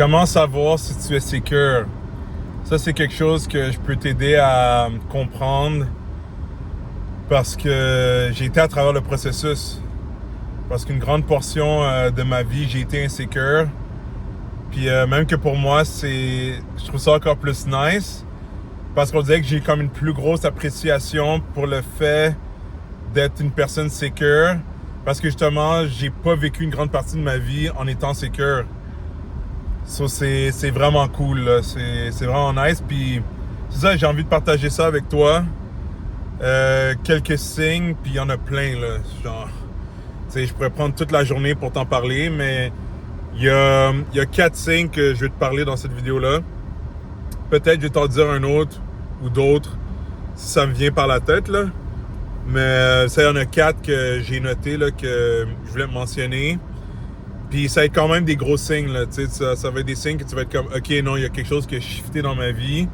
Comment savoir si tu es secure? Ça, c'est quelque chose que je peux t'aider à comprendre parce que j'ai été à travers le processus. Parce qu'une grande portion de ma vie, j'ai été insécure. Puis même que pour moi, je trouve ça encore plus nice parce qu'on dirait que j'ai comme une plus grosse appréciation pour le fait d'être une personne secure parce que justement, j'ai pas vécu une grande partie de ma vie en étant secure. So, c'est vraiment cool, là. C'est vraiment nice. Puis c'est ça, j'ai envie de partager ça avec toi. Quelques signes, puis il y en a plein, là. Genre, tu sais, je pourrais prendre toute la journée pour t'en parler, mais il y a 4 signes que je vais te parler dans cette vidéo-là. Peut-être je vais t'en dire un autre ou d'autres si ça me vient par la tête, là. Mais ça, il y en a 4 que j'ai notés, là, que je voulais mentionner. Puis ça va être quand même des gros signes, là, tu sais, ça va être des signes que tu vas être comme, ok, non, il y a quelque chose qui a shifté dans ma vie.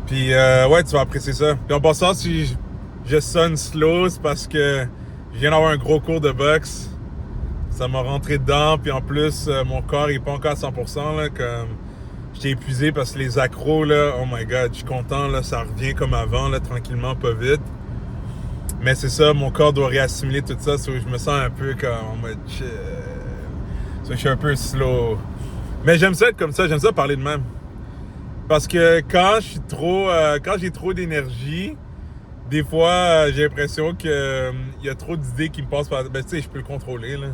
Puis ouais, tu vas apprécier ça. Puis en passant, si je sonne slow, c'est parce que je viens d'avoir un gros cours de boxe. Ça m'a rentré dedans, puis en plus, mon corps est pas encore à 100%, là, comme j'étais épuisé parce que les accros, là, oh my god, je suis content, là, ça revient comme avant, là, tranquillement, pas vite. Mais c'est ça, mon corps doit réassimiler tout ça, so je me sens un peu comme en mode chill. So, je suis un peu slow. Mais j'aime ça être comme ça, j'aime ça parler de même. Parce que quand j'ai trop d'énergie, des fois, j'ai l'impression qu'il y a trop d'idées qui me passent par... Ben, tu sais, je peux le contrôler, là.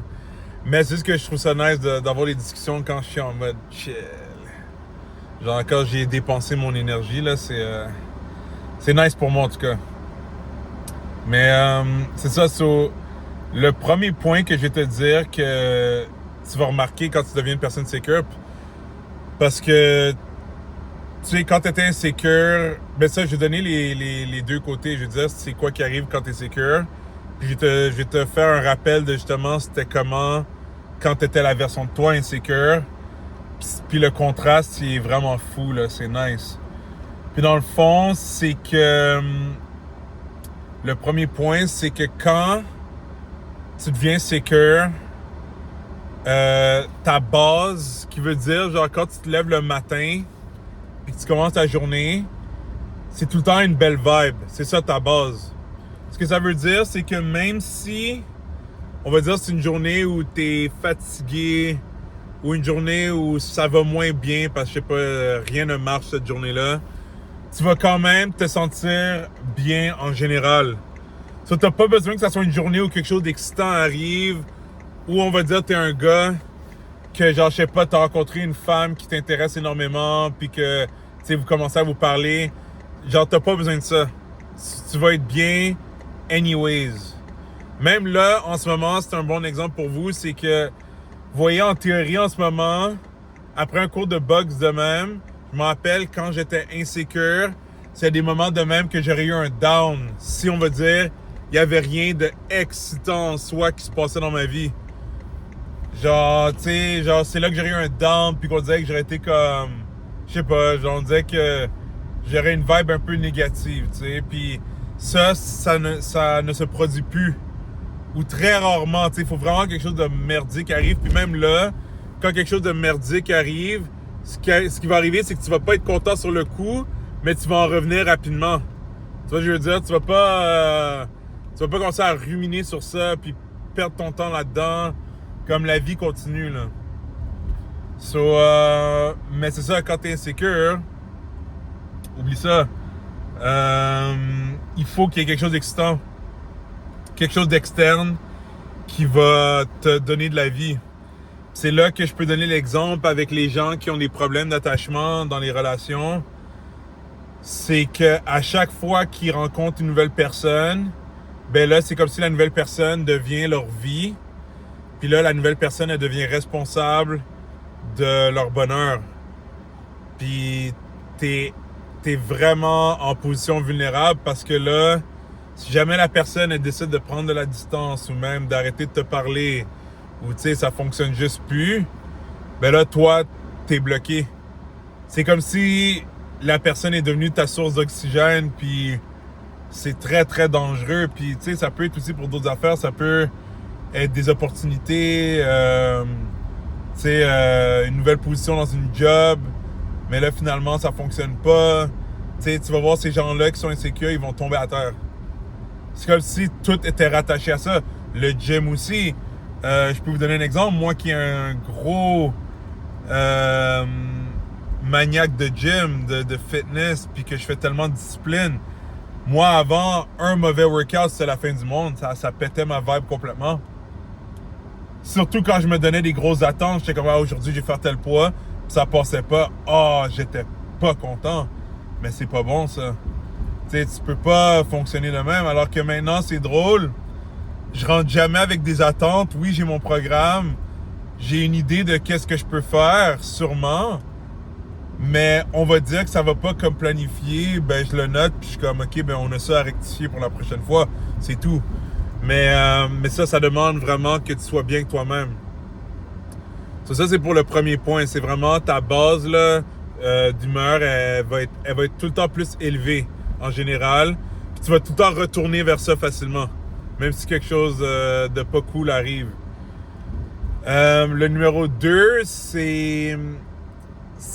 Mais c'est juste que je trouve ça nice d'avoir des discussions quand je suis en mode chill. Genre, quand j'ai dépensé mon énergie, là, c'est nice pour moi, en tout cas. Mais c'est ça, le premier point que je vais te dire que tu vas remarquer quand tu deviens une personne secure, parce que, tu sais, quand tu étais insécure, ben ça, je vais donner les deux côtés. Je vais dire c'est quoi qui arrive quand tu es secure. Puis je vais te faire un rappel de justement c'était comment quand tu étais la version de toi insécure. Puis le contraste, il est vraiment fou, là, c'est nice. Puis dans le fond, c'est que le premier point, c'est que quand tu deviens secure, ta base, qui veut dire, genre, quand tu te lèves le matin et que tu commences ta journée, c'est tout le temps une belle vibe. C'est ça ta base. Ce que ça veut dire, c'est que même si, on va dire, c'est une journée où tu es fatigué ou une journée où ça va moins bien parce que, je sais pas, rien ne marche cette journée-là, tu vas quand même te sentir bien en général. So, t'as pas besoin que ça soit une journée où quelque chose d'excitant arrive, où on va dire t'es un gars que, genre, je sais pas, t'as rencontré une femme qui t'intéresse énormément, puis que, tu sais, vous commencez à vous parler. Genre, t'as pas besoin de ça. Tu vas être bien anyways. Même là, en ce moment, c'est un bon exemple pour vous, c'est que, vous voyez, en théorie, en ce moment, après un cours de boxe de même, je me rappelle quand j'étais insécure, c'est des moments de même que j'aurais eu un down. Si on va dire, il n'y avait rien de excitant en soi qui se passait dans ma vie. Genre, tu sais, genre, c'est là que j'aurais eu un down, puis qu'on disait que j'aurais été comme, je sais pas, genre, on disait que j'aurais une vibe un peu négative, tu sais. Puis ça ne se produit plus. Ou très rarement, tu sais, il faut vraiment que quelque chose de merdique arrive. Puis même là, quand quelque chose de merdique arrive, ce qui va arriver, c'est que tu vas pas être content sur le coup, mais tu vas en revenir rapidement. Tu vois, je veux dire, tu vas pas commencer à ruminer sur ça, puis perdre ton temps là-dedans, comme la vie continue, là. So, mais c'est ça, quand t'es insécure, oublie ça. Il faut qu'il y ait quelque chose d'excitant. Quelque chose d'externe qui va te donner de la vie. C'est là que je peux donner l'exemple avec les gens qui ont des problèmes d'attachement dans les relations. C'est que à chaque fois qu'ils rencontrent une nouvelle personne, ben là, c'est comme si la nouvelle personne devient leur vie. Puis là, la nouvelle personne, elle devient responsable de leur bonheur. Puis t'es vraiment en position vulnérable parce que là, si jamais la personne elle décide de prendre de la distance ou même d'arrêter de te parler ou tu sais, ça fonctionne juste plus, ben là, toi, t'es bloqué. C'est comme si la personne est devenue ta source d'oxygène, puis c'est très, très dangereux. Puis, tu sais, ça peut être aussi pour d'autres affaires, ça peut être des opportunités, tu sais, une nouvelle position dans une job, mais là, finalement, ça fonctionne pas. Tu sais, tu vas voir ces gens-là qui sont insécures, ils vont tomber à terre. C'est comme si tout était rattaché à ça. Le gym aussi. Je peux vous donner un exemple. Moi qui est un gros maniaque de gym, de fitness, puis que je fais tellement de discipline. Moi, avant, un mauvais workout, c'était la fin du monde. Ça pétait ma vibe complètement. Surtout quand je me donnais des grosses attentes. J'étais comme, ah, aujourd'hui, je vais faire tel poids. Puis ça passait pas. Ah, j'étais pas content. Mais c'est pas bon, ça. Tu sais, tu peux pas fonctionner de même. Alors que maintenant, c'est drôle. Je rentre jamais avec des attentes. Oui, j'ai mon programme. J'ai une idée de qu'est-ce que je peux faire, sûrement. Mais on va dire que ça va pas comme planifié. Ben, je le note, puis je suis comme, OK, ben, on a ça à rectifier pour la prochaine fois. C'est tout. Mais ça demande vraiment que tu sois bien avec toi-même. Ça, c'est pour le premier point. C'est vraiment ta base là, d'humeur, elle va être tout le temps plus élevée en général. Puis tu vas tout le temps retourner vers ça facilement. Même si quelque chose de pas cool arrive. Le numéro 2, c'est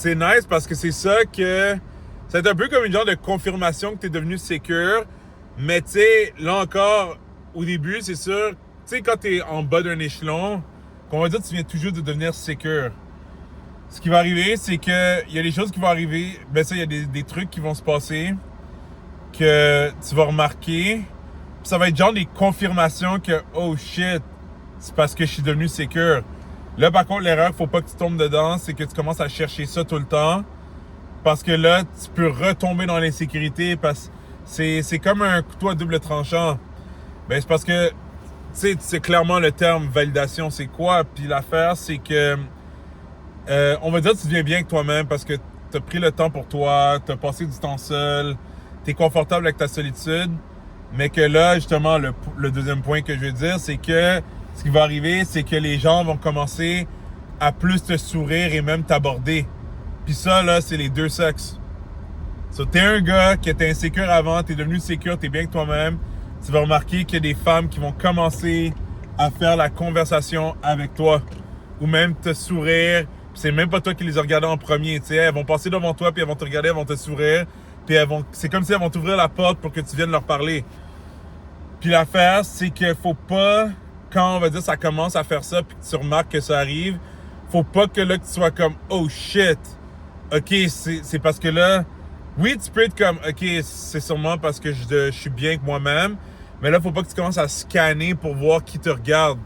nice parce que c'est ça que... C'est un peu comme une genre de confirmation que tu es devenu secure. Mais tu sais, là encore, au début, c'est sûr, tu sais, quand tu es en bas d'un échelon, qu'on va dire que tu viens toujours de devenir secure. Ce qui va arriver, c'est que il y a des choses qui vont arriver. Ben ça, il y a des trucs qui vont se passer que tu vas remarquer. Puis ça va être genre des confirmations que, oh shit, c'est parce que je suis devenu secure. Là, par contre, l'erreur, faut pas que tu tombes dedans, c'est que tu commences à chercher ça tout le temps. Parce que là, tu peux retomber dans l'insécurité parce que c'est comme un couteau à double tranchant. Ben, c'est parce que, tu sais, c'est clairement le terme validation, c'est quoi? Puis l'affaire, c'est que, on va dire que tu deviens bien avec toi-même parce que tu as pris le temps pour toi, tu as passé du temps seul, tu es confortable avec ta solitude. Mais que là, justement, le deuxième point que je veux dire, c'est que ce qui va arriver, c'est que les gens vont commencer à plus te sourire et même t'aborder. Puis ça, là, c'est les deux sexes. So, t'es un gars qui était insécure avant, t'es devenu sécure, t'es bien avec toi-même. Tu vas remarquer qu'il y a des femmes qui vont commencer à faire la conversation avec toi. Ou même te sourire. Puis c'est même pas toi qui les as regardées en premier. Tu sais, elles vont passer devant toi, puis elles vont te regarder, elles vont te sourire. Puis c'est comme si elles vont t'ouvrir la porte pour que tu viennes leur parler. Puis l'affaire, c'est qu'il faut pas, quand on va dire ça commence à faire ça, puis que tu remarques que ça arrive, faut pas que là, que tu sois comme, oh shit, ok, c'est parce que là, oui, tu peux être comme, ok, c'est sûrement parce que je suis bien avec moi-même, mais là, faut pas que tu commences à scanner pour voir qui te regarde.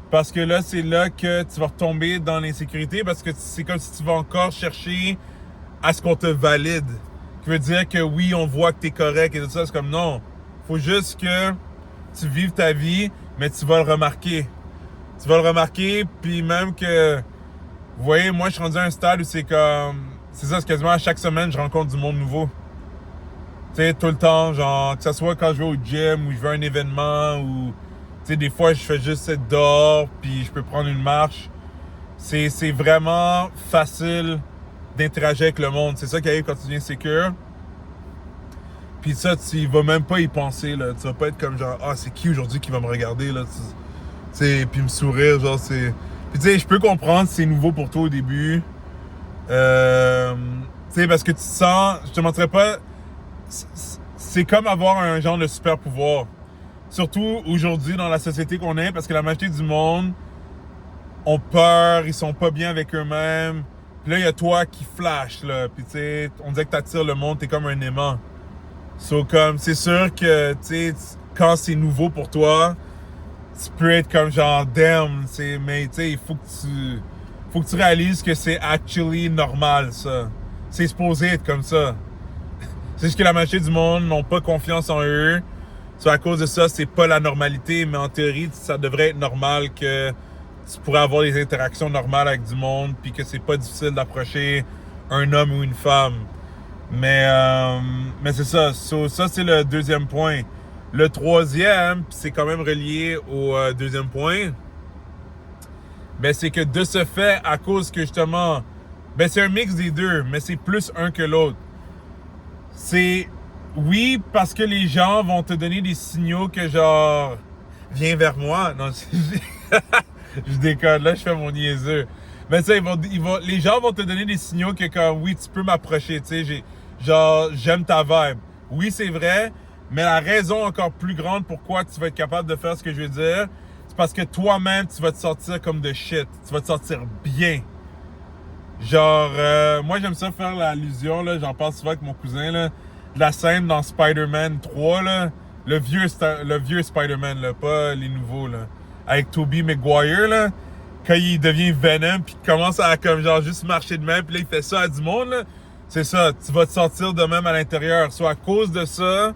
Parce que là, c'est là que tu vas retomber dans l'insécurité, parce que c'est comme si tu vas encore chercher à ce qu'on te valide. Qui veut dire que oui, on voit que t'es correct et tout ça, c'est comme non. Faut juste que tu vives ta vie, mais tu vas le remarquer. Tu vas le remarquer, puis même que... Vous voyez, moi, je suis rendu à un stade où c'est comme... C'est ça, c'est quasiment à chaque semaine, je rencontre du monde nouveau. Tu sais, tout le temps, genre, que ce soit quand je vais au gym, ou je vais à un événement, ou... Tu sais, des fois, je fais juste être dehors, puis je peux prendre une marche. C'est vraiment facile d'interagir avec le monde. C'est ça qui arrive quand tu deviens secure. Puis ça, tu vas même pas y penser, là. Tu vas pas être comme genre, ah, c'est qui aujourd'hui qui va me regarder, là. Tu sais, puis me sourire, genre, c'est... Puis tu sais, je peux comprendre, c'est nouveau pour toi au début. Tu sais, parce que tu te sens... Je te montrerai pas... C'est comme avoir un genre de super pouvoir. Surtout aujourd'hui, dans la société qu'on est, parce que la majorité du monde ont peur, ils sont pas bien avec eux-mêmes. Puis là, il y a toi qui flash, là. Puis tu sais, on dirait que t'attires le monde, t'es comme un aimant. So, comme, c'est sûr que, tu sais, quand c'est nouveau pour toi, tu peux être comme genre, damn, mais tu sais, il faut que tu réalises que c'est actually normal, ça. C'est supposé être comme ça. C'est juste que la majorité du monde n'ont pas confiance en eux. So, à cause de ça, c'est pas la normalité, mais en théorie, ça devrait être normal que tu pourrais avoir des interactions normales avec du monde, puis que c'est pas difficile d'approcher un homme ou une femme. Mais c'est ça. So, ça, c'est le deuxième point. Le troisième, c'est quand même relié au deuxième point, ben, c'est que de ce fait, à cause que justement, ben, c'est un mix des deux, mais c'est plus un que l'autre. C'est, oui, parce que les gens vont te donner des signaux que genre, viens vers moi. Non, je déconne, là, je fais mon niaiseux. Mais tu sais, les gens vont te donner des signaux que comme, oui, tu peux m'approcher, tu sais, genre, j'aime ta vibe. Oui, c'est vrai, mais la raison encore plus grande pourquoi tu vas être capable de faire ce que je veux dire, c'est parce que toi-même, tu vas te sentir comme de shit. Tu vas te sentir bien. Genre, moi, j'aime ça faire l'allusion, là, j'en parle souvent avec mon cousin, là, de la scène dans Spider-Man 3, là, le vieux Spider-Man, là, pas les nouveaux, là, avec Tobey Maguire, là, quand il devient Venom, puis qu'il commence à, comme, genre, juste marcher de même, puis là, il fait ça à du monde, là, c'est ça, tu vas te sentir de même à l'intérieur. Soit à cause de ça,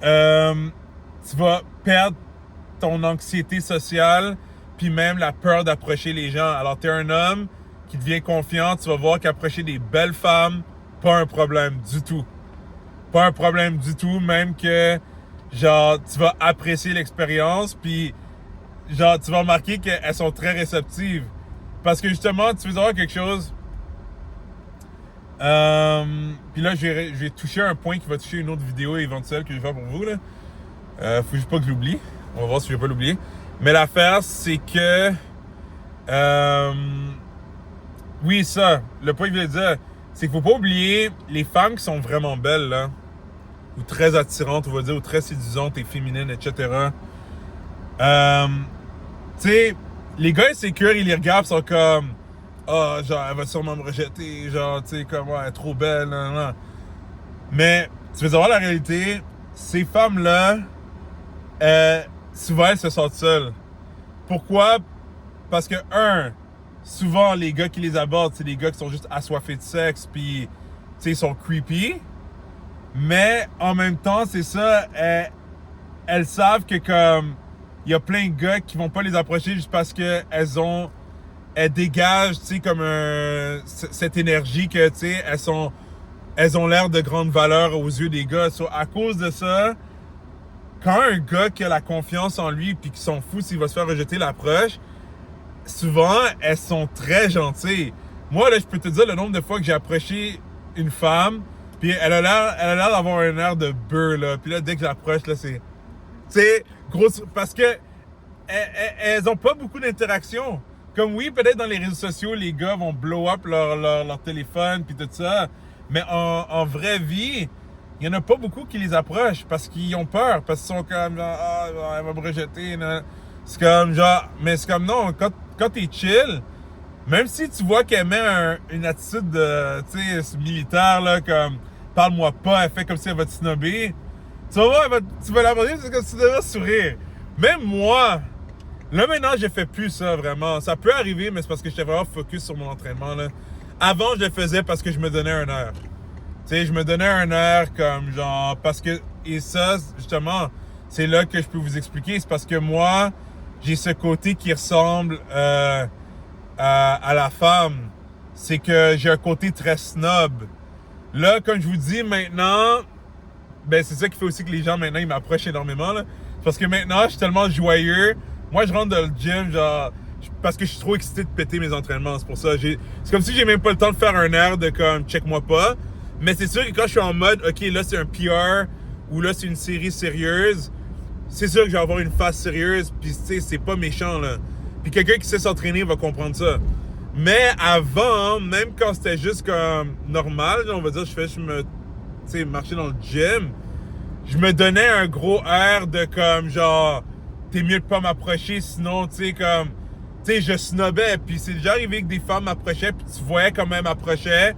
tu vas perdre ton anxiété sociale, puis même la peur d'approcher les gens. Alors, t'es un homme qui devient confiant, tu vas voir qu'approcher des belles femmes, pas un problème du tout. Pas un problème du tout, même que, genre, tu vas apprécier l'expérience, puis, genre, tu vas remarquer qu'elles sont très réceptives. Parce que, justement, tu veux savoir quelque chose. Puis là, je vais toucher un point qui va toucher une autre vidéo éventuelle que je vais faire pour vous, là. Faut juste pas que je l'oublie. On va voir si je vais pas l'oublier. Mais l'affaire, c'est que... oui, ça. Le point que je voulais dire, c'est qu'il faut pas oublier les femmes qui sont vraiment belles, là. Ou très attirantes, on va dire, ou très séduisantes et féminines, etc. Tu sais, les gars insécures, ils les regardent, ils sont comme... Ah, oh, genre, elle va sûrement me rejeter, genre, tu sais, comme, ouais, elle est trop belle, nan, nan. Mais, tu veux savoir la réalité, ces femmes-là, souvent, elles se sentent seules. Pourquoi? Parce que, souvent, les gars qui les abordent, c'est des gars qui sont juste assoiffés de sexe, puis, tu sais, ils sont creepy. Mais, en même temps, c'est ça, elles savent que, comme, il y a plein de gars qui vont pas les approcher juste parce que elles dégagent, tu sais, comme cette énergie que, tu sais, elles ont l'air de grande valeur aux yeux des gars. So, à cause de ça, quand un gars qui a la confiance en lui puis qui s'en fout s'il va se faire rejeter l'approche, souvent, elles sont très gentilles. Moi, là, je peux te dire le nombre de fois que j'ai approché une femme, puis elle a l'air d'avoir un air de beurre, là. Puis là, dès que j'approche, là, c'est... Tu sais, grosse... Parce que elles ont pas beaucoup d'interactions. Comme oui, peut-être dans les réseaux sociaux, les gars vont blow up leur téléphone puis tout ça. Mais en vraie vie, il y en a pas beaucoup qui les approchent parce qu'ils ont peur. Parce qu'ils sont comme genre, ah, elle va me rejeter. Là. C'est comme genre, mais c'est comme non, quand t'es chill, même si tu vois qu'elle met une attitude de, tu sais, militaire, là, comme parle-moi pas, elle fait comme si elle va te snobber. Tu vas voir, tu vas l'aborder, c'est comme si tu devrais sourire. Même moi, là, maintenant, je fais plus ça, vraiment. Ça peut arriver, mais c'est parce que j'étais vraiment focus sur mon entraînement, là. Avant, je le faisais parce que je me donnais un air. Tu sais, je me donnais un air comme, genre, parce que... Et ça, justement, c'est là que je peux vous expliquer. C'est parce que moi, j'ai ce côté qui ressemble à la femme. C'est que j'ai un côté très snob. Là, comme je vous dis, maintenant... Ben, c'est ça qui fait aussi que les gens, maintenant, ils m'approchent énormément, là. Parce que maintenant, je suis tellement joyeux... Moi, je rentre dans le gym, genre, parce que je suis trop excité de péter mes entraînements. C'est pour ça. C'est comme si j'ai même pas le temps de faire un air de comme, check-moi pas. Mais c'est sûr que quand je suis en mode, OK, là, c'est un PR ou là, c'est une série sérieuse, c'est sûr que je vais avoir une face sérieuse. Puis, tu sais, c'est pas méchant, là. Puis, quelqu'un qui sait s'entraîner va comprendre ça. Mais avant, même quand c'était juste comme normal, on va dire, tu sais, marcher dans le gym, je me donnais un gros air de comme, genre, t'es mieux de pas m'approcher, sinon, tu sais, comme... Tu sais, je snobais, puis c'est déjà arrivé que des femmes m'approchaient, puis tu voyais comment elles m'approchaient.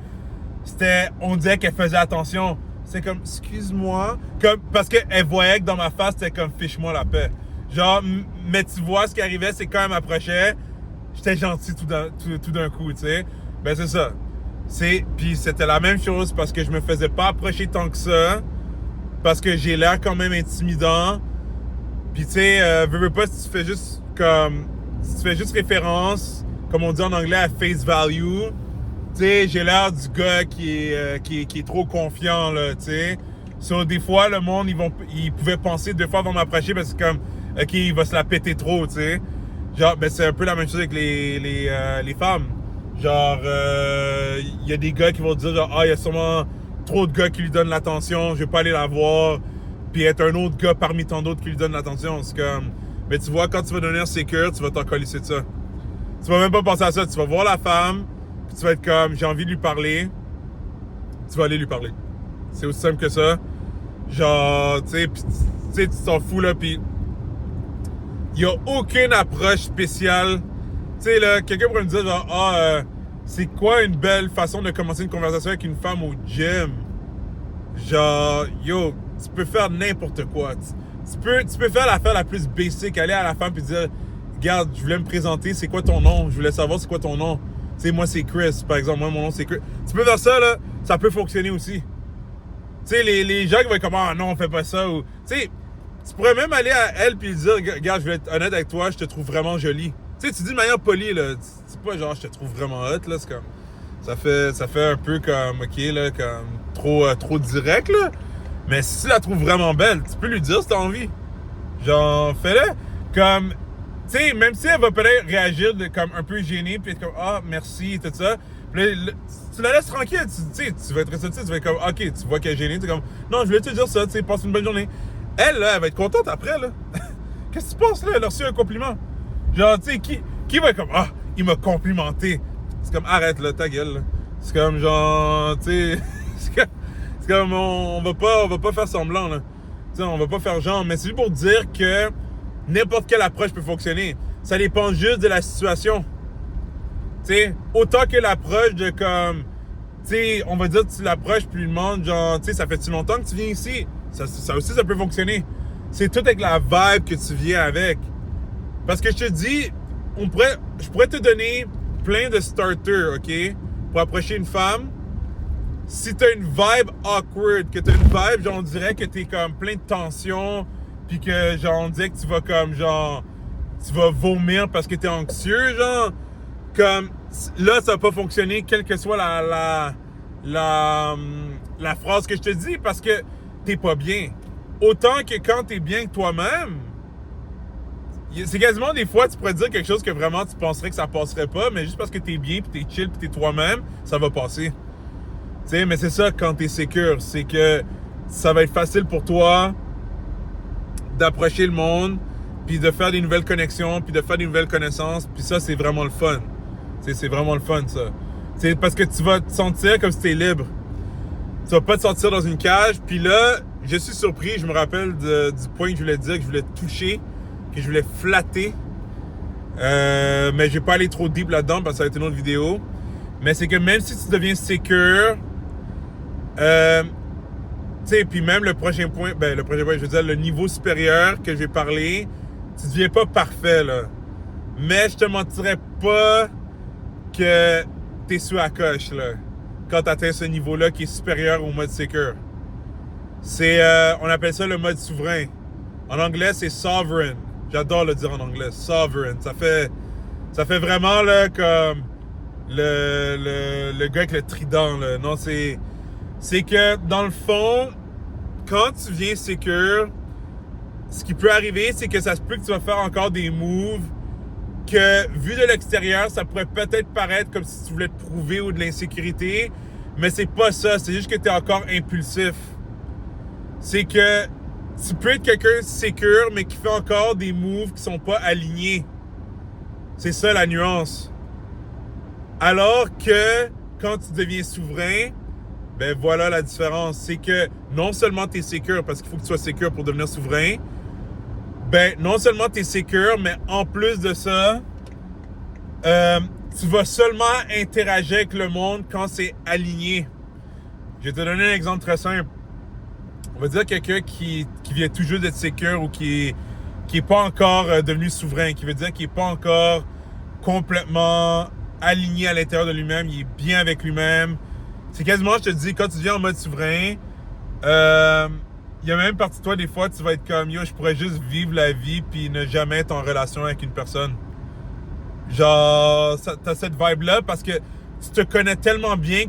C'était... On disait qu'elles faisaient attention. C'est comme, excuse-moi. Comme, parce qu'elles voyaient que dans ma face, c'était comme, fiche-moi la paix. Genre, mais tu vois, ce qui arrivait, c'est que quand elles m'approchaient, j'étais gentil tout d'un coup, tu sais. Ben, c'est ça. Puis c'était la même chose, parce que je me faisais pas approcher tant que ça, parce que j'ai l'air quand même intimidant. Puis tu sais, veux pas, si tu fais juste comme... Si tu fais juste référence, comme on dit en anglais, à face value, tu sais, j'ai l'air du gars qui est trop confiant, là, tu sais. So, des fois, le monde, ils pouvaient penser 2 fois avant de m'approcher parce que comme, OK, il va se la péter trop, tu sais. Genre, ben c'est un peu la même chose avec les femmes. Genre, il y a des gars qui vont dire, genre, ah, il y a sûrement trop de gars qui lui donnent l'attention, je vais pas aller la voir. Puis être un autre gars parmi tant d'autres qui lui donne l'attention. C'est comme... Mais tu vois, quand tu vas devenir sécure, tu vas t'en colisser de ça. Tu vas même pas penser à ça. Tu vas voir la femme, puis tu vas être comme, j'ai envie de lui parler. Tu vas aller lui parler. C'est aussi simple que ça. Genre, tu sais, tu t'en fous, là, puis il n'y a aucune approche spéciale. Tu sais, là, quelqu'un pourrait me dire, genre, c'est quoi une belle façon de commencer une conversation avec une femme au gym? Genre, yo, tu peux faire n'importe quoi. Tu peux faire l'affaire la plus basic, aller à la femme et dire, regarde, je voulais me présenter, c'est quoi ton nom? Je voulais savoir c'est quoi ton nom. Tu sais, moi, c'est Chris, par exemple. Moi, mon nom, c'est Chris. Tu peux faire ça, là, ça peut fonctionner aussi. Tu sais, les gens qui vont être comme, ah non, on fait pas ça. Ou, tu sais, tu pourrais même aller à elle puis lui dire, regarde, je vais être honnête avec toi, je te trouve vraiment jolie. Tu sais, tu dis de manière polie, là. C'est pas genre, je te trouve vraiment hot, là. C'est comme, ça fait un peu comme, ok, là, comme trop direct, là. Mais si tu la trouves vraiment belle, tu peux lui dire si t'as envie. Genre, fais-le. Comme, tu sais, même si elle va peut-être réagir comme un peu gênée, puis être comme, ah, merci, tout ça. Puis là, tu la laisses tranquille, tu sais, tu vas être resté, tu vas être comme, ok, tu vois qu'elle est gênée, tu es comme, non, je voulais te dire ça, tu sais, passe une bonne journée. Elle, là, elle va être contente après, là. Qu'est-ce qui se passe, là? Elle a reçu un compliment. Genre, tu sais, qui va être comme, ah, il m'a complimenté. C'est comme, arrête, là, ta gueule, là. C'est comme, genre, tu sais, c'est comme, on va pas faire semblant, là. Tu sais, on va pas faire genre, mais c'est juste pour dire que n'importe quelle approche peut fonctionner. Ça dépend juste de la situation. Tu sais, autant que l'approche de comme, tu sais, on va dire que tu l'approches puis lui demandes, genre, tu sais, ça fait-tu longtemps que tu viens ici? Ça aussi, ça peut fonctionner. C'est tout avec la vibe que tu viens avec. Parce que je te dis, je pourrais te donner plein de starters, OK? Pour approcher une femme. Si t'as une vibe awkward, que t'as une vibe, genre, on dirait que t'es comme plein de tension, puis que, genre, on dirait que tu vas comme, genre, tu vas vomir parce que t'es anxieux, genre, comme, là, ça va pas fonctionner, quelle que soit la phrase que je te dis, parce que t'es pas bien. Autant que quand t'es bien que toi-même, c'est quasiment des fois, tu pourrais dire quelque chose que vraiment tu penserais que ça passerait pas, mais juste parce que t'es bien, puis t'es chill, puis t'es toi-même, ça va passer. Tu sais, mais c'est ça quand t'es sécure, c'est que ça va être facile pour toi d'approcher le monde, puis de faire des nouvelles connexions, puis de faire des nouvelles connaissances, puis ça, c'est vraiment le fun. Tu sais, c'est vraiment le fun, ça. C'est parce que tu vas te sentir comme si t'es libre. Tu vas pas te sentir dans une cage, puis là, je suis surpris, je me rappelle du point que je voulais dire, que je voulais toucher, que je voulais flatter. Mais je vais pas aller trop deep là-dedans, parce que ça va être une autre vidéo. Mais c'est que même si tu deviens sécure, tu sais, puis même le prochain point, je veux dire, le niveau supérieur que je vais parler, tu deviens pas parfait, là. Mais je te mentirais pas que t'es sous la coche, là, quand t'atteins ce niveau-là qui est supérieur au mode secure. C'est, on appelle ça le mode souverain. En anglais, c'est sovereign. J'adore le dire en anglais, sovereign. Ça fait vraiment, là, comme le gars avec le trident, là. Non, c'est que, dans le fond, quand tu viens secure, ce qui peut arriver, c'est que ça se peut que tu vas faire encore des moves que, vu de l'extérieur, ça pourrait peut-être paraître comme si tu voulais te prouver ou de l'insécurité, mais c'est pas ça, c'est juste que tu es encore impulsif. C'est que tu peux être quelqu'un de secure, mais qui fait encore des moves qui sont pas alignés. C'est ça la nuance. Alors que, quand tu deviens souverain, ben voilà la différence. C'est que non seulement tu es secure, parce qu'il faut que tu sois secure pour devenir souverain, ben non seulement tu es secure, mais en plus de ça, tu vas seulement interagir avec le monde quand c'est aligné. Je vais te donner un exemple très simple. On va dire quelqu'un qui vient tout juste d'être secure ou qui est pas encore devenu souverain, qui veut dire qu'il est pas encore complètement aligné à l'intérieur de lui-même, il est bien avec lui-même. C'est quasiment, je te dis, quand tu viens en mode souverain, il y a même une partie de toi, des fois, tu vas être comme, yo, je pourrais juste vivre la vie puis ne jamais être en relation avec une personne. Genre, t'as cette vibe-là parce que tu te connais tellement bien,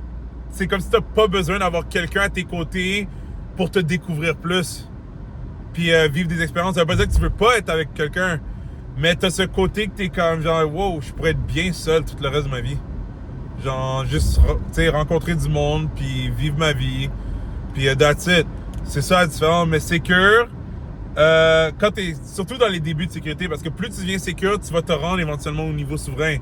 c'est comme si t'as pas besoin d'avoir quelqu'un à tes côtés pour te découvrir plus. Puis vivre des expériences. Ça veut pas dire que tu veux pas être avec quelqu'un, mais t'as ce côté que t'es comme, genre, wow, je pourrais être bien seul tout le reste de ma vie. Genre, juste, tu sais, rencontrer du monde, puis vivre ma vie, puis that's it. C'est ça la différence. Mais secure, quand t'es, surtout dans les débuts de sécurité, parce que plus tu deviens secure, tu vas te rendre éventuellement au niveau souverain.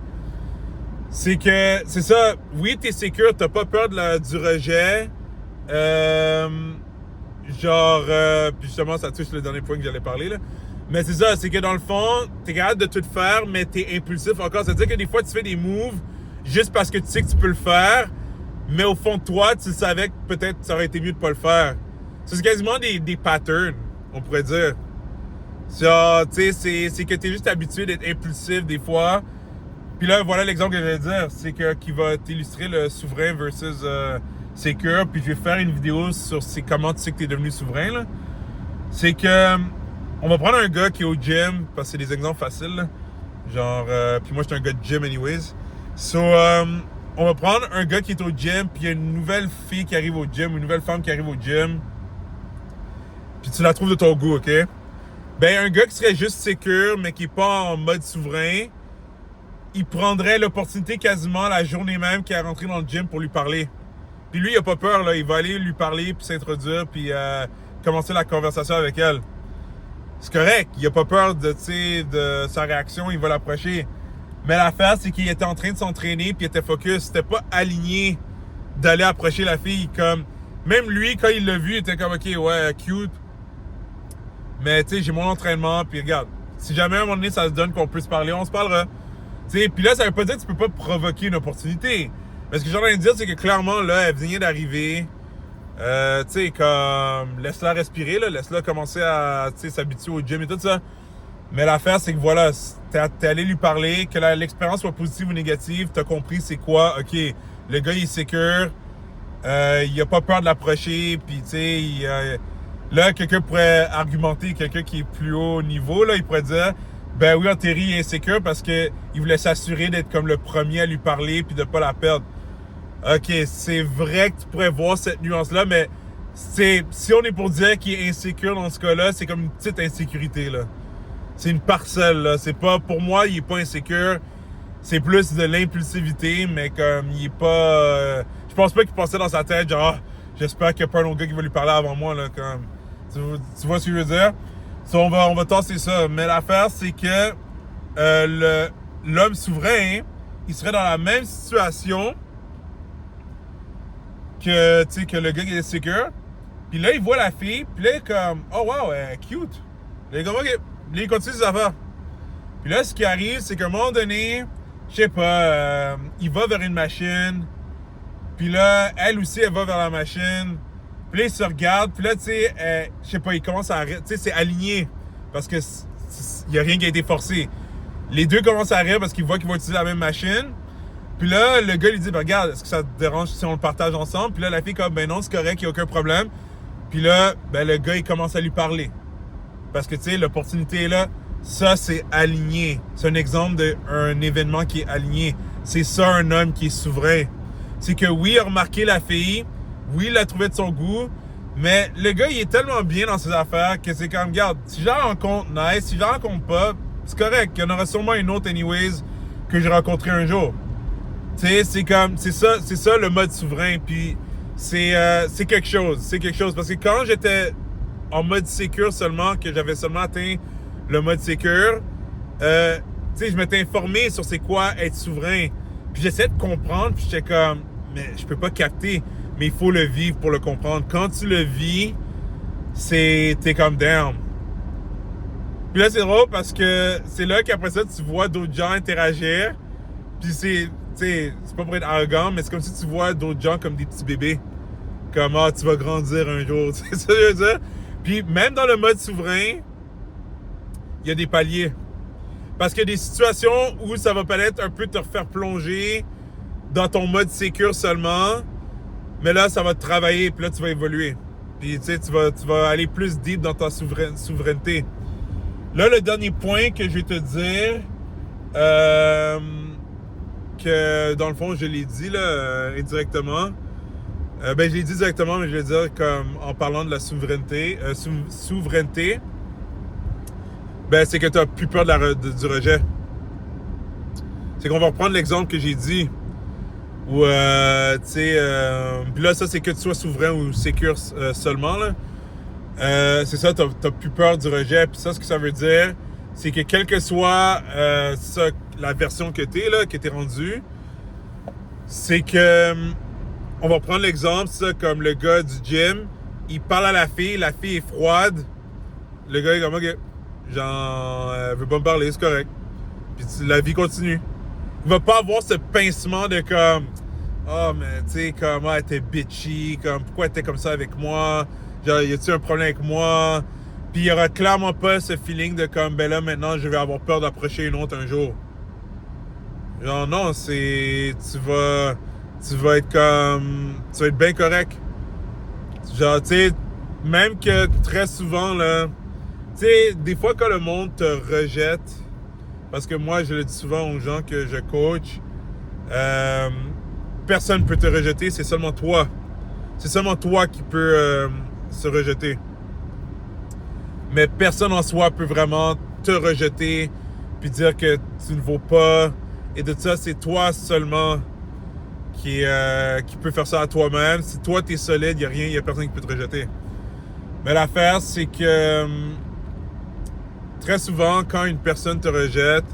c'est que, c'est ça, oui, t'es sécure, t'as pas peur du rejet. Puis justement, ça touche le dernier point que j'allais parler, là. Mais c'est ça, c'est que dans le fond, t'es capable de tout faire, mais t'es impulsif encore. C'est-à-dire que des fois, tu fais des moves juste parce que tu sais que tu peux le faire, mais au fond de toi, tu savais que peut-être ça aurait été mieux de pas le faire. Ça, c'est quasiment des patterns, on pourrait dire. Ça, tu sais, c'est que t'es juste habitué d'être impulsif des fois. Puis là, voilà l'exemple que je vais dire. C'est que qui va t'illustrer le souverain versus secure. Puis je vais faire une vidéo sur comment tu sais que t'es devenu souverain, là. C'est que on va prendre un gars qui est au gym, parce que c'est des exemples faciles, là. Genre, puis moi, j'étais un gars de gym anyways. So, on va prendre un gars qui est au gym, puis il y a une nouvelle fille qui arrive au gym, une nouvelle femme qui arrive au gym. Puis tu la trouves de ton goût, OK? Ben, un gars qui serait juste secure, mais qui est pas en mode souverain, il prendrait l'opportunité quasiment la journée même qu'il est rentré dans le gym pour lui parler. Puis lui, il a pas peur, là. Il va aller lui parler, puis s'introduire, puis commencer la conversation avec elle. C'est correct. Il a pas peur de sa réaction, il va l'approcher. Mais l'affaire, c'est qu'il était en train de s'entraîner, puis il était focus. C'était pas aligné d'aller approcher la fille. Comme, même lui, quand il l'a vu, il était comme, OK, ouais, cute. Mais tu sais, j'ai mon entraînement, puis regarde, si jamais à un moment donné ça se donne qu'on peut se parler, on se parlera. Tu sais, puis là, ça veut pas dire que tu peux pas provoquer une opportunité. Mais ce que j'ai envie de dire, c'est que clairement, là, elle vient d'arriver. Tu sais, comme, laisse-la respirer, là, laisse-la commencer à s'habituer au gym et tout ça. Mais l'affaire, c'est que voilà, t'es allé lui parler, que l'expérience soit positive ou négative, t'as compris c'est quoi, OK, le gars, il est secure, il a pas peur de l'approcher, puis tu sais, là, quelqu'un pourrait argumenter, quelqu'un qui est plus haut niveau, là, il pourrait dire, ben oui, en théorie, il est insécure parce que il voulait s'assurer d'être comme le premier à lui parler puis de pas la perdre. OK, c'est vrai que tu pourrais voir cette nuance-là, mais si on est pour dire qu'il est insécure dans ce cas-là, c'est comme une petite insécurité, là. C'est une parcelle, là. C'est pas, pour moi, il est pas insécure. C'est plus de l'impulsivité, mais comme, il est pas... je pense pas qu'il pensait dans sa tête, genre, ah, j'espère qu'il y a pas un autre gars qui va lui parler avant moi, là, comme... Tu vois ce que je veux dire? So, on va tasser ça. Mais l'affaire, c'est que l'homme souverain, il serait dans la même situation que le gars qui est secure. Puis là, il voit la fille, puis là, il est comme, oh wow, elle est cute. Là, il est comme, OK. Là, il continue ses affaires. Puis là, ce qui arrive, c'est qu'à un moment donné, je sais pas, il va vers une machine. Puis là, elle aussi, elle va vers la machine. Puis là, il se regarde. Puis là, tu sais, je sais pas, il commence à... Tu sais, c'est aligné. Parce que il y a rien qui a été forcé. Les deux commencent à rire parce qu'ils voient qu'ils vont utiliser la même machine. Puis là, le gars lui dit, ben, regarde, est-ce que ça te dérange si on le partage ensemble? Puis là, la fille comme, ben non, c'est correct, il n'y a aucun problème. Puis là, ben, le gars, il commence à lui parler. Parce que, tu sais, l'opportunité est là. Ça, c'est aligné. C'est un exemple d'un événement qui est aligné. C'est ça, un homme qui est souverain. C'est que oui, il a remarqué la fille. Oui, il l'a trouvé de son goût. Mais le gars, il est tellement bien dans ses affaires que c'est comme, regarde, si je la rencontre, nice. Si je la rencontre pas, c'est correct. Il y en aura sûrement une autre, anyways, que j'ai rencontré un jour. Tu sais, c'est comme, c'est ça le mode souverain. Puis c'est quelque chose. C'est quelque chose. Parce que quand j'étais en mode secure seulement, que j'avais seulement atteint le mode secure, tu sais, je m'étais informé sur c'est quoi être souverain. Puis j'essayais de comprendre, puis j'étais comme, mais je peux pas capter. Mais il faut le vivre pour le comprendre. Quand tu le vis, t'es comme down. Puis là, c'est drôle parce que c'est là qu'après ça, tu vois d'autres gens interagir. Puis c'est pas pour être arrogant, mais c'est comme si tu vois d'autres gens comme des petits bébés. Comme, ah, tu vas grandir un jour. C'est ça que je veux dire? Puis même dans le mode souverain, il y a des paliers. Parce qu'il y a des situations où ça va peut-être un peu te refaire plonger dans ton mode sécure seulement. Mais là, ça va te travailler, puis là, tu vas évoluer. Puis, tu sais, tu vas aller plus deep dans ta souveraineté. Là, le dernier point que je vais te dire, que dans le fond, je l'ai dit, là, indirectement. Ben, je l'ai dit directement, mais je vais dire comme en parlant de la souveraineté. Souveraineté, ben, c'est que tu n'as plus peur du rejet. C'est qu'on va reprendre l'exemple que j'ai dit. Ou, tu sais, puis là, ça, c'est que tu sois souverain ou secure seulement, là. C'est ça, t'as plus peur du rejet. Puis ça, ce que ça veut dire, c'est que quelle que soit la version que t'es, là, que t'es rendu, c'est que, on va prendre l'exemple, ça, comme le gars du gym, il parle à la fille est froide, le gars est comme, ok, genre, elle veut pas me parler, c'est correct. Puis la vie continue. Il va pas avoir ce pincement de comme, oh, mais tu sais, comment elle était bitchy, comme, pourquoi elle était comme ça avec moi, genre, y a-tu un problème avec moi? Puis il y aura clairement pas ce feeling de comme, ben là, maintenant, je vais avoir peur d'approcher une autre un jour. Genre, non, tu vas être comme, tu vas être bien correct. Genre, tu sais, même que très souvent, là, tu sais, des fois quand le monde te rejette, parce que moi, je le dis souvent aux gens que je coach, personne ne peut te rejeter, c'est seulement toi. C'est seulement toi qui peux se rejeter. Mais personne en soi peut vraiment te rejeter puis dire que tu ne vaux pas. Et de ça, c'est toi seulement qui peut faire ça à toi-même. Si toi, t'es solide, il n'y a personne qui peut te rejeter. Mais l'affaire, c'est que très souvent, quand une personne te rejette,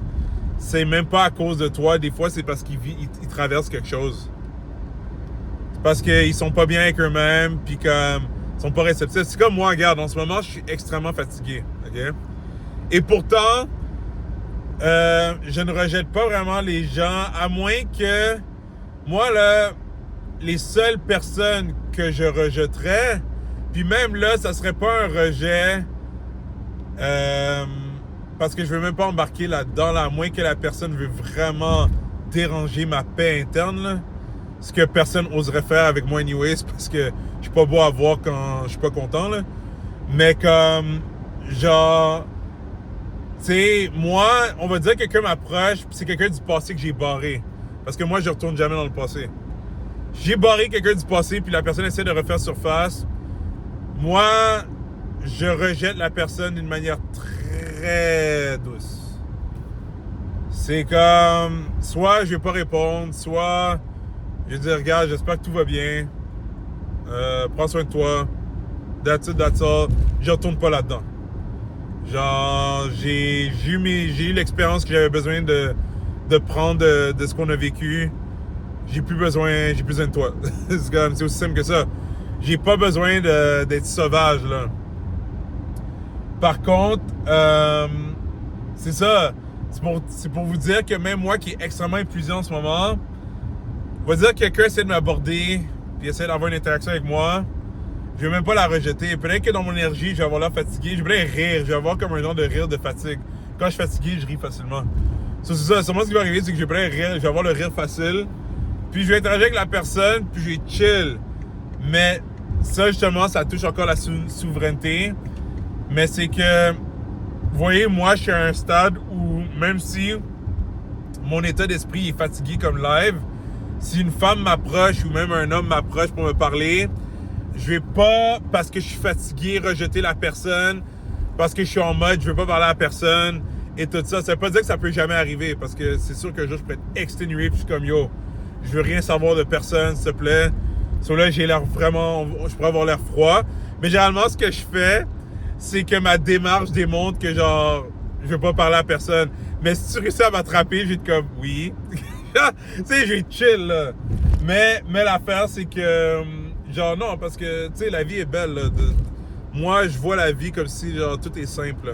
c'est même pas à cause de toi. Des fois, c'est parce qu'ils traversent quelque chose. C'est parce qu'ils sont pas bien avec eux-mêmes, puis comme ils sont pas réceptifs. C'est comme moi, regarde, en ce moment, je suis extrêmement fatigué. Okay? Et pourtant, je ne rejette pas vraiment les gens, à moins que moi, là, les seules personnes que je rejetterais, puis même là, ça serait pas un rejet parce que je veux même pas embarquer là-dedans, là, à moins que la personne veut vraiment déranger ma paix interne, là. Ce que personne oserait faire avec moi anyways, parce que je suis pas beau à voir quand je suis pas content, là. Mais comme, genre, tu sais, moi, on va dire que quelqu'un m'approche, puis c'est quelqu'un du passé que j'ai barré. Parce que moi, je retourne jamais dans le passé. J'ai barré quelqu'un du passé, puis la personne essaie de refaire surface. Moi, je rejette la personne d'une manière très douce. C'est comme, soit je vais pas répondre, soit je vais dire, regarde, j'espère que tout va bien. Prends soin de toi. That's it, that's all. Je retourne pas là-dedans. Genre, j'ai eu l'expérience que j'avais besoin de prendre de ce qu'on a vécu. J'ai plus besoin de toi. C'est aussi simple que ça. J'ai pas besoin d'être sauvage, là. Par contre, c'est ça. C'est pour vous dire que même moi qui est extrêmement épuisé en ce moment, on va dire que quelqu'un essaie de m'aborder puis essaie d'avoir une interaction avec moi, je vais même pas la rejeter. Peut-être que dans mon énergie, je vais avoir l'air fatigué. Je vais rire. Je vais avoir comme un genre de rire de fatigue. Quand je suis fatigué, je ris facilement. C'est ça. Sûrement ce qui va arriver, c'est que je vais rire. Je vais avoir le rire facile. Puis je vais interagir avec la personne, puis je vais chill. Mais ça, justement, ça touche encore la souveraineté. Mais c'est que, vous voyez, moi, je suis à un stade où, même si mon état d'esprit est fatigué comme live, si une femme m'approche ou même un homme m'approche pour me parler, je vais pas, parce que je suis fatigué, rejeter la personne, parce que je suis en mode, je veux pas parler à la personne et tout ça. Ça veut pas dire que ça peut jamais arriver, parce que c'est sûr qu'un jour, je peux être exténué, puis je suis comme, yo, je veux rien savoir de personne, s'il te plaît. Sur là, j'ai l'air vraiment, je pourrais avoir l'air froid. Mais généralement, ce que je fais, c'est que ma démarche démontre que, genre, je veux pas parler à personne. Mais si tu réussis à m'attraper, je vais être comme, oui. Tu sais, je vais chill, là. Mais l'affaire, c'est que, genre, non, parce que, tu sais, la vie est belle, là. Moi, je vois la vie comme si, genre, tout est simple, là.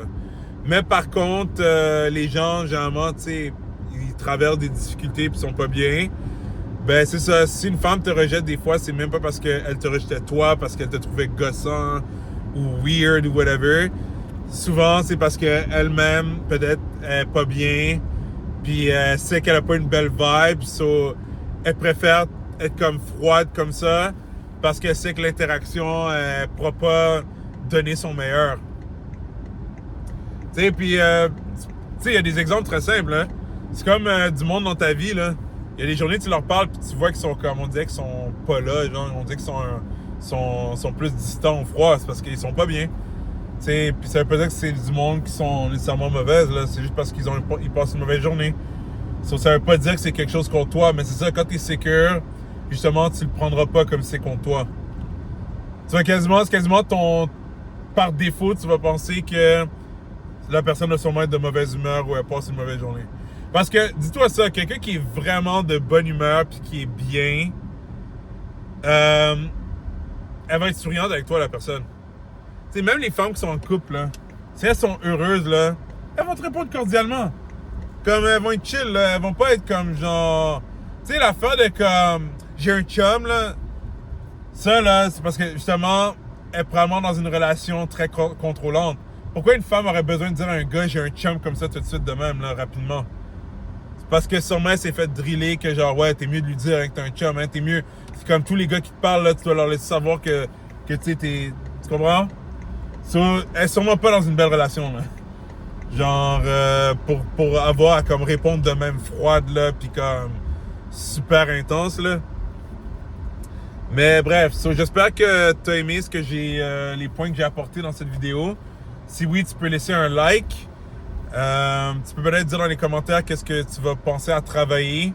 Mais par contre, les gens, généralement, tu sais, ils traversent des difficultés puis ils sont pas bien. Ben, c'est ça. Si une femme te rejette, des fois, c'est même pas parce qu'elle te rejetait toi, parce qu'elle te trouvait gossant ou weird ou whatever. Souvent, c'est parce qu'elle-même, peut-être, elle est pas bien, puis elle sait qu'elle a pas une belle vibe, so elle préfère être comme froide comme ça, parce qu'elle sait que l'interaction, elle pourra pas donner son meilleur. Tu sais, puis, tu sais, il y a des exemples très simples, hein. C'est comme du monde dans ta vie, là. Il y a des journées, tu leur parles, puis tu vois qu'ils sont comme, on dirait qu'ils sont pas là, genre, on dirait qu'ils sont plus distants ou froids, c'est parce qu'ils sont pas bien. Tu sais, puis ça veut pas dire que c'est du monde qui sont nécessairement mauvaises, là, c'est juste parce ils passent une mauvaise journée. Ça veut pas dire que c'est quelque chose contre toi, mais c'est ça, quand t'es secure, justement, tu le prendras pas comme si c'est contre toi. Tu vas c'est quasiment par défaut, tu vas penser que la personne va sûrement être de mauvaise humeur ou elle passe une mauvaise journée. Parce que, dis-toi ça, quelqu'un qui est vraiment de bonne humeur puis qui est bien, elle va être souriante avec toi, la personne. Tu sais, même les femmes qui sont en couple, là, si elles sont heureuses, là, elles vont te répondre cordialement. Comme elles vont être chill, là. Elles vont pas être comme genre. Tu sais, l'affaire de comme. J'ai un chum, là. Ça, là, c'est parce que justement, elle est probablement dans une relation très contrôlante. Pourquoi une femme aurait besoin de dire à un gars, j'ai un chum comme ça tout de suite de même, là, rapidement? C'est parce que sûrement, elle s'est fait driller que genre, ouais, t'es mieux de lui dire hein, que t'as un chum, hein, t'es mieux. C'est comme tous les gars qui te parlent, là, tu dois leur laisser savoir que tu sais, tu comprends? So, elle est sûrement pas dans une belle relation, là. Genre, pour avoir à comme répondre de même froide, là, pis comme super intense, là. Mais bref, so, j'espère que tu as aimé ce que les points que j'ai apportés dans cette vidéo. Si oui, tu peux laisser un like. Tu peux peut-être dire dans les commentaires qu'est-ce que tu vas penser à travailler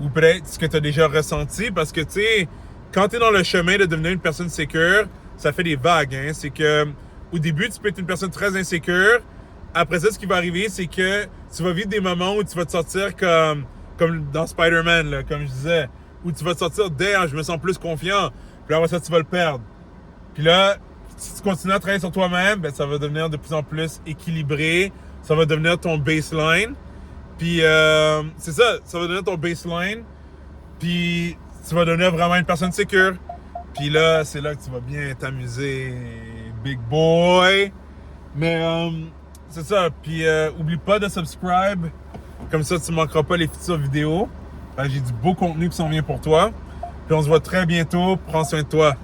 ou peut-être ce que tu as déjà ressenti parce que tu sais, quand tu es dans le chemin de devenir une personne sécure, ça fait des vagues. Hein? C'est que au début, tu peux être une personne très insécure. Après ça, ce qui va arriver, c'est que tu vas vivre des moments où tu vas te sortir comme dans Spider-Man, là, comme je disais, où tu vas te sortir d'air, je me sens plus confiant. Puis après ça, tu vas le perdre. Puis là, si tu continues à travailler sur toi-même, ben, ça va devenir de plus en plus équilibré. Ça va devenir ton baseline. Puis c'est ça, ça va devenir ton baseline. Puis tu vas devenir vraiment une personne sécure. Puis là, c'est là que tu vas bien t'amuser, big boy. Mais c'est ça. Puis oublie pas de subscribe. Comme ça, tu ne manqueras pas les futures vidéos. J'ai du beau contenu qui s'en vient pour toi. Puis on se voit très bientôt. Prends soin de toi.